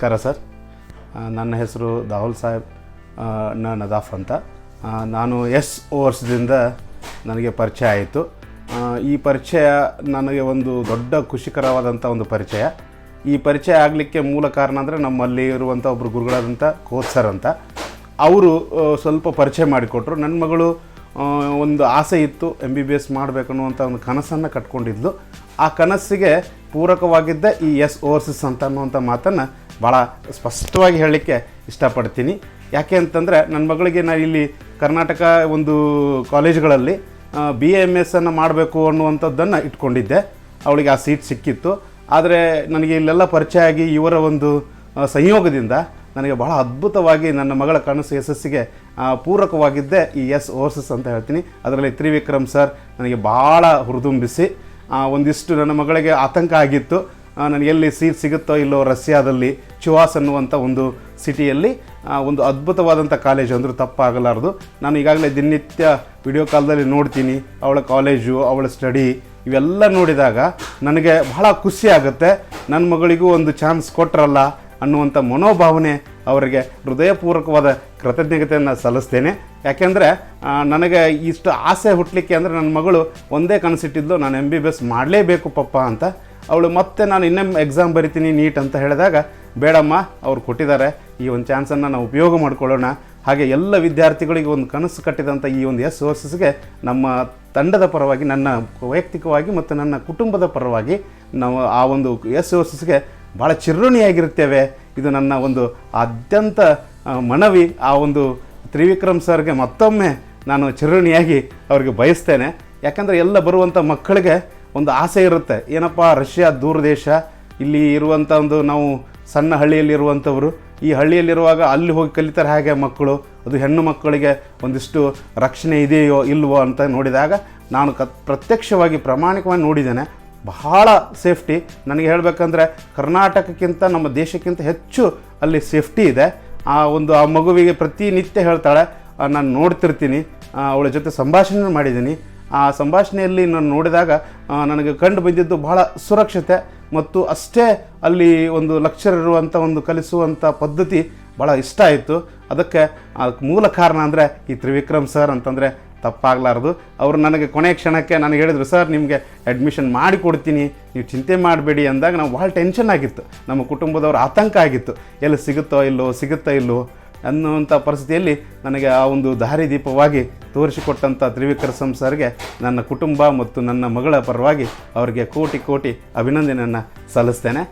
ನಮಸ್ಕಾರ ಸರ್. ನನ್ನ ಹೆಸರು ದಾಹುಲ್ ಸಾಹೇಬ್ ನದಾಫ್ ಅಂತ. ನಾನು ವರ್ಷದಿಂದ ನನಗೆ ಪರಿಚಯ ಆಯಿತು. ಈ ಪರಿಚಯ ನನಗೆ ಒಂದು ದೊಡ್ಡ ಖುಷಿಕರವಾದಂಥ ಒಂದು ಪರಿಚಯ. ಈ ಪರಿಚಯ ಆಗಲಿಕ್ಕೆ ಮೂಲ ಕಾರಣ ಅಂದರೆ ನಮ್ಮಲ್ಲಿ ಇರುವಂಥ ಒಬ್ಬರು ಗುರುಗಳಾದಂಥ ಕೋಚ್ ಸರ್ ಅಂತ. ಅವರು ಸ್ವಲ್ಪ ಪರಿಚಯ ಮಾಡಿಕೊಟ್ರು. ನನ್ನ ಮಗಳು ಒಂದು ಆಸೆ ಇತ್ತು, MBBS ಮಾಡಬೇಕನ್ನುವಂಥ ಒಂದು ಕನಸನ್ನು ಕಟ್ಕೊಂಡಿದ್ಲು. ಆ ಕನಸಿಗೆ ಪೂರಕವಾಗಿದ್ದ ಈ ಓವರ್ಸೀಸ್ ಅಂತ ಅನ್ನುವಂಥ ಮಾತನ್ನು ಭಾಳ ಸ್ಪಷ್ಟವಾಗಿ ಹೇಳಲಿಕ್ಕೆ ಇಷ್ಟಪಡ್ತೀನಿ. ಯಾಕೆ ಅಂತಂದರೆ ನನ್ನ ಮಗಳಿಗೆ ನಾನು ಇಲ್ಲಿ ಕರ್ನಾಟಕ ಒಂದು ಕಾಲೇಜುಗಳಲ್ಲಿ BAMS ಮಾಡಬೇಕು ಅನ್ನುವಂಥದ್ದನ್ನು ಇಟ್ಕೊಂಡಿದ್ದೆ. ಅವಳಿಗೆ ಆ ಸೀಟ್ ಸಿಕ್ಕಿತ್ತು. ಆದರೆ ನನಗೆ ಇಲ್ಲೆಲ್ಲ ಪರಿಚಯ ಆಗಿ ಇವರ ಒಂದು ಸಂಯೋಗದಿಂದ ನನಗೆ ಬಹಳ ಅದ್ಭುತವಾಗಿ ನನ್ನ ಮಗಳ ಕನಸು ಯಶಸ್ಸಿಗೆ ಪೂರಕವಾಗಿದ್ದೆ ಈ ಓವರ್ಸೀಸ್ ಅಂತ ಹೇಳ್ತೀನಿ. ಅದರಲ್ಲಿ ತ್ರಿವಿಕ್ರಮ್ ಸರ್ ನನಗೆ ಭಾಳ ಹುರಿದುಂಬಿಸಿ ಒಂದಿಷ್ಟು ನನ್ನ ಮಗಳಿಗೆ ಆತಂಕ ಆಗಿತ್ತು, ನನಗೆ ಎಲ್ಲಿ ಸೀಟ್ ಸಿಗುತ್ತೋ ಇಲ್ಲೋ. ರಷ್ಯಾದಲ್ಲಿ ಚುವಾಸ್ ಅನ್ನುವಂಥ ಒಂದು ಸಿಟಿಯಲ್ಲಿ ಒಂದು ಅದ್ಭುತವಾದಂಥ ಕಾಲೇಜು ಅಂದರೂ ತಪ್ಪಾಗಲಾರದು. ನಾನು ಈಗಾಗಲೇ ದಿನನಿತ್ಯ ವಿಡಿಯೋ ಕಾಲ್ದಲ್ಲಿ ನೋಡ್ತೀನಿ ಅವಳ ಕಾಲೇಜು, ಅವಳ ಸ್ಟಡಿ ಇವೆಲ್ಲ ನೋಡಿದಾಗ ನನಗೆ ಬಹಳ ಖುಷಿ ಆಗುತ್ತೆ. ನನ್ನ ಮಗಳಿಗೂ ಒಂದು ಚಾನ್ಸ್ ಕೊಟ್ಟರಲ್ಲ ಅನ್ನುವಂಥ ಮನೋಭಾವನೆ ಅವರಿಗೆ ಹೃದಯಪೂರ್ವಕವಾದ ಕೃತಜ್ಞತೆಯನ್ನು ಸಲ್ಲಿಸ್ತೇನೆ. ಯಾಕೆಂದರೆ ನನಗೆ ಇಷ್ಟು ಆಸೆ ಹುಟ್ಟಲಿಕ್ಕೆ ಅಂದರೆ ನನ್ನ ಮಗಳು ಒಂದೇ ಕನಸಿಟ್ಟಿದ್ಲು, ನಾನು MBBS ಮಾಡಲೇಬೇಕು ಪಪ್ಪ ಅಂತ. ಅವಳು ಮತ್ತೆ ನಾನು ಇನ್ನೊಮ್ಮೆ ಎಕ್ಸಾಮ್ ಬರಿತೀನಿ ನೀಟ್ ಅಂತ ಹೇಳಿದಾಗ, ಬೇಡಮ್ಮ ಅವ್ರು ಕೊಟ್ಟಿದ್ದಾರೆ, ಈ ಒಂದು ಚಾನ್ಸನ್ನು ನಾವು ಉಪಯೋಗ ಮಾಡಿಕೊಳ್ಳೋಣ. ಹಾಗೆ ಎಲ್ಲ ವಿದ್ಯಾರ್ಥಿಗಳಿಗೆ ಒಂದು ಕನಸು ಕಟ್ಟಿದಂಥ ಈ ಒಂದು ಓವರ್ಸೀಸ್ಗೆ ನಮ್ಮ ತಂಡದ ಪರವಾಗಿ, ನನ್ನ ವೈಯಕ್ತಿಕವಾಗಿ ಮತ್ತು ನನ್ನ ಕುಟುಂಬದ ಪರವಾಗಿ ನಾವು ಆ ಒಂದು ಓವರ್ಸೀಸ್ಗೆ ಭಾಳ ಚಿರಋಣಿಯಾಗಿರ್ತೇವೆ. ಇದು ನನ್ನ ಒಂದು ಅತ್ಯಂತ ಮನವಿ. ಆ ಒಂದು ತ್ರಿವಿಕ್ರಮ್ ಸರ್ಗೆ ಮತ್ತೊಮ್ಮೆ ನಾನು ಚಿರಋಣಿಯಾಗಿ ಅವ್ರಿಗೆ ಬಯಸ್ತೇನೆ. ಯಾಕಂದರೆ ಎಲ್ಲ ಬರುವಂಥ ಮಕ್ಕಳಿಗೆ ಒಂದು ಆಸೆ ಇರುತ್ತೆ, ಏನಪ್ಪ ರಷ್ಯಾ ದೂರ ದೇಶ, ಇಲ್ಲಿ ಇರುವಂಥ ಒಂದು ನಾವು ಸಣ್ಣ ಹಳ್ಳಿಯಲ್ಲಿರುವಂಥವರು, ಈ ಹಳ್ಳಿಯಲ್ಲಿರುವಾಗ ಅಲ್ಲಿ ಹೋಗಿ ಕಲಿತಾರೆ ಹೇಗೆ ಮಕ್ಕಳು, ಅದು ಹೆಣ್ಣು ಮಕ್ಕಳಿಗೆ ಒಂದಿಷ್ಟು ರಕ್ಷಣೆ ಇದೆಯೋ ಇಲ್ವೋ ಅಂತ ನೋಡಿದಾಗ ನಾನು ಪ್ರತ್ಯಕ್ಷವಾಗಿ ಪ್ರಾಮಾಣಿಕವಾಗಿ ನೋಡಿದ್ದೇನೆ. ಬಹಳ ಸೇಫ್ಟಿ. ನನಗೆ ಹೇಳಬೇಕಂದ್ರೆ ಕರ್ನಾಟಕಕ್ಕಿಂತ ನಮ್ಮ ದೇಶಕ್ಕಿಂತ ಹೆಚ್ಚು ಅಲ್ಲಿ ಸೇಫ್ಟಿ ಇದೆ. ಆ ಮಗುವಿಗೆ ಪ್ರತಿನಿತ್ಯ ಹೇಳ್ತಾಳೆ, ನಾನು ನೋಡ್ತಿರ್ತೀನಿ, ಅವಳ ಜೊತೆ ಸಂಭಾಷಣೆ ಮಾಡಿದ್ದೀನಿ. ಆ ಸಂಭಾಷಣೆಯಲ್ಲಿ ನಾನು ನೋಡಿದಾಗ ನನಗೆ ಕಂಡು ಬಂದಿದ್ದು ಬಹಳ ಸುರಕ್ಷತೆ ಮತ್ತು ಅಷ್ಟೇ ಅಲ್ಲಿ ಒಂದು ಲೆಕ್ಚರ್ ಇರುವಂಥ ಒಂದು ಕಲಿಸುವಂಥ ಪದ್ಧತಿ ಭಾಳ ಇಷ್ಟ ಆಯಿತು. ಅದಕ್ಕೆ ಮೂಲ ಕಾರಣ ಅಂದರೆ ಈ ತ್ರಿವಿಕ್ರಮ್ ಸರ್ ಅಂತಂದರೆ ತಪ್ಪಾಗಲಾರ್ದು. ಅವರು ನನಗೆ ಕೊನೆಯ ಕ್ಷಣಕ್ಕೆ ನನಗೆ ಹೇಳಿದರು, ಸರ್ ನಿಮಗೆ ಅಡ್ಮಿಷನ್ ಮಾಡಿಕೊಡ್ತೀನಿ, ನೀವು ಚಿಂತೆ ಮಾಡಬೇಡಿ ಅಂದಾಗ ನಾವು ಭಾಳ ಟೆನ್ಷನ್ ಆಗಿತ್ತು. ನಮ್ಮ ಕುಟುಂಬದವ್ರ ಆತಂಕ ಆಗಿತ್ತು, ಎಲ್ಲಿ ಸಿಗುತ್ತೋ ಇಲ್ಲೋ ಅನ್ನುವಂಥ ಪರಿಸ್ಥಿತಿಯಲ್ಲಿ ನನಗೆ ಆ ಒಂದು ದಾರಿದೀಪವಾಗಿ ತೋರಿಸಿಕೊಟ್ಟಂಥ ತ್ರಿವಿಕ್ರಮ್ ಸರ್ಗೆ ನನ್ನ ಕುಟುಂಬ ಮತ್ತು ನನ್ನ ಮಗಳ ಪರವಾಗಿ ಅವರಿಗೆ ಕೋಟಿ ಕೋಟಿ ಅಭಿನಂದನೆಯನ್ನು ಸಲ್ಲಿಸ್ತೇನೆ.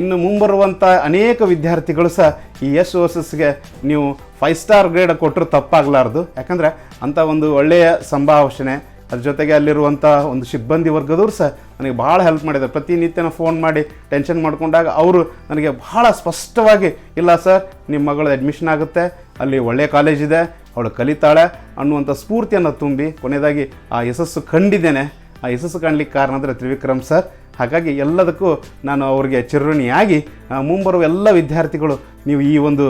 ಇನ್ನು ಮುಂಬರುವಂಥ ಅನೇಕ ವಿದ್ಯಾರ್ಥಿಗಳು ಸಹ ಈ ಓವರ್ಸೀಸ್ಗೆ ನೀವು 5 ಸ್ಟಾರ್ ಗ್ರೇಡ್ ಕೊಟ್ಟರು ತಪ್ಪಾಗಲಾರ್ದು. ಯಾಕಂದರೆ ಅಂಥ ಒಂದು ಒಳ್ಳೆಯ ಸಂಭಾಷಣೆ, ಅದ್ರ ಜೊತೆಗೆ ಅಲ್ಲಿರುವಂಥ ಒಂದು ಸಿಬ್ಬಂದಿ ವರ್ಗದವರು ಸಹ ನನಗೆ ಭಾಳ ಹೆಲ್ಪ್ ಮಾಡಿದ್ದಾರೆ. ಪ್ರತಿನಿತ್ಯನ ಫೋನ್ ಮಾಡಿ ಟೆನ್ಷನ್ ಮಾಡ್ಕೊಂಡಾಗ ಅವರು ನನಗೆ ಭಾಳ ಸ್ಪಷ್ಟವಾಗಿ, ಇಲ್ಲ ಸರ್ ನಿಮ್ಮ ಮಗಳು ಅಡ್ಮಿಷನ್ ಆಗುತ್ತೆ, ಅಲ್ಲಿ ಒಳ್ಳೆಯ ಕಾಲೇಜಿದೆ, ಅವಳು ಕಲಿತಾಳೆ ಅನ್ನುವಂಥ ಸ್ಫೂರ್ತಿಯನ್ನು ತುಂಬಿ ಕೊನೆಯದಾಗಿ ಆ ಯಶಸ್ಸು ಕಂಡಿದ್ದೇನೆ. ಆ ಯಶಸ್ಸು ಕಾಣಲಿಕ್ಕೆ ಕಾರಣ ಅಂದರೆ ತ್ರಿವಿಕ್ರಮ್ ಸರ್. ಹಾಗಾಗಿ ಎಲ್ಲದಕ್ಕೂ ನಾನು ಅವರಿಗೆ ಚಿರಋಣಿಯಾಗಿ ಮುಂಬರುವ ಎಲ್ಲ ವಿದ್ಯಾರ್ಥಿಗಳು ನೀವು ಈ ಒಂದು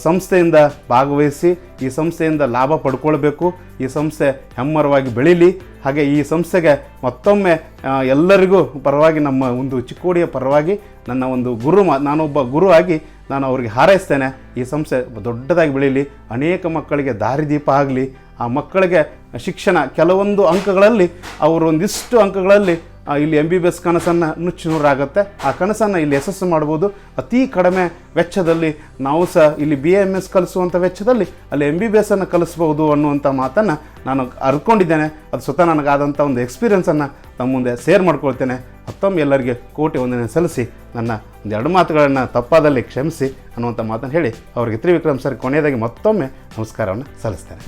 ಸಂಸ್ಥೆಯಿಂದ ಭಾಗವಹಿಸಿ ಈ ಸಂಸ್ಥೆಯಿಂದ ಲಾಭ ಪಡ್ಕೊಳ್ಬೇಕು. ಈ ಸಂಸ್ಥೆ ಹೆಮ್ಮರವಾಗಿ ಬೆಳೀಲಿ. ಹಾಗೆ ಈ ಸಂಸ್ಥೆಗೆ ಮತ್ತೊಮ್ಮೆ ಎಲ್ಲರಿಗೂ ಪರವಾಗಿ, ನಮ್ಮ ಒಂದು ಚಿಕ್ಕೋಡಿಯ ಪರವಾಗಿ ನನ್ನ ಒಂದು ನಾನೊಬ್ಬ ಗುರು ಆಗಿ ನಾನು ಅವರಿಗೆ ಹಾರೈಸ್ತೇನೆ. ಈ ಸಂಸ್ಥೆ ದೊಡ್ಡದಾಗಿ ಬೆಳೀಲಿ, ಅನೇಕ ಮಕ್ಕಳಿಗೆ ದಾರಿದೀಪ ಆಗಲಿ. ಆ ಮಕ್ಕಳಿಗೆ ಶಿಕ್ಷಣ ಕೆಲವೊಂದು ಅಂಕಗಳಲ್ಲಿ, ಅವರು ಒಂದಿಷ್ಟು ಅಂಕಗಳಲ್ಲಿ ಇಲ್ಲಿ MBBS ಕನಸನ್ನು ನುಚ್ಚುನೂರಾಗುತ್ತೆ. ಆ ಕನಸನ್ನು ಇಲ್ಲಿ ಯಶಸ್ಸು ಮಾಡ್ಬೋದು. ಅತಿ ಕಡಿಮೆ ವೆಚ್ಚದಲ್ಲಿ ನಾವು ಸಹ ಇಲ್ಲಿ BAMS ಕಲಿಸುವಂಥ ವೆಚ್ಚದಲ್ಲಿ ಅಲ್ಲಿ MBBS ಕಲಿಸ್ಬೋದು ಅನ್ನುವಂಥ ಮಾತನ್ನು ನಾನು ಅರ್ಕೊಂಡಿದ್ದೇನೆ. ಅದು ಸ್ವತಃ ನನಗಾದಂಥ ಒಂದು ಎಕ್ಸ್ಪೀರಿಯನ್ಸನ್ನು ತಮ್ಮ ಮುಂದೆ ಶೇರ್ ಮಾಡ್ಕೊಳ್ತೇನೆ. ಮತ್ತೊಮ್ಮೆ ಎಲ್ಲರಿಗೆ ಕೋಟಿ ವಂದನೆ ಸಲ್ಲಿಸಿ ನನ್ನ ಒಂದೆರಡು ಮಾತುಗಳನ್ನು ತಪ್ಪಾದಲ್ಲಿ ಕ್ಷಮಿಸಿ ಅನ್ನುವಂಥ ಮಾತನ್ನು ಹೇಳಿ ಅವರಿಗೆ ತ್ರಿವಿಕ್ರಮ್ ಸರ್ ಕೊನೆಯದಾಗಿ ಮತ್ತೊಮ್ಮೆ ನಮಸ್ಕಾರವನ್ನು ಸಲ್ಲಿಸ್ತೇನೆ.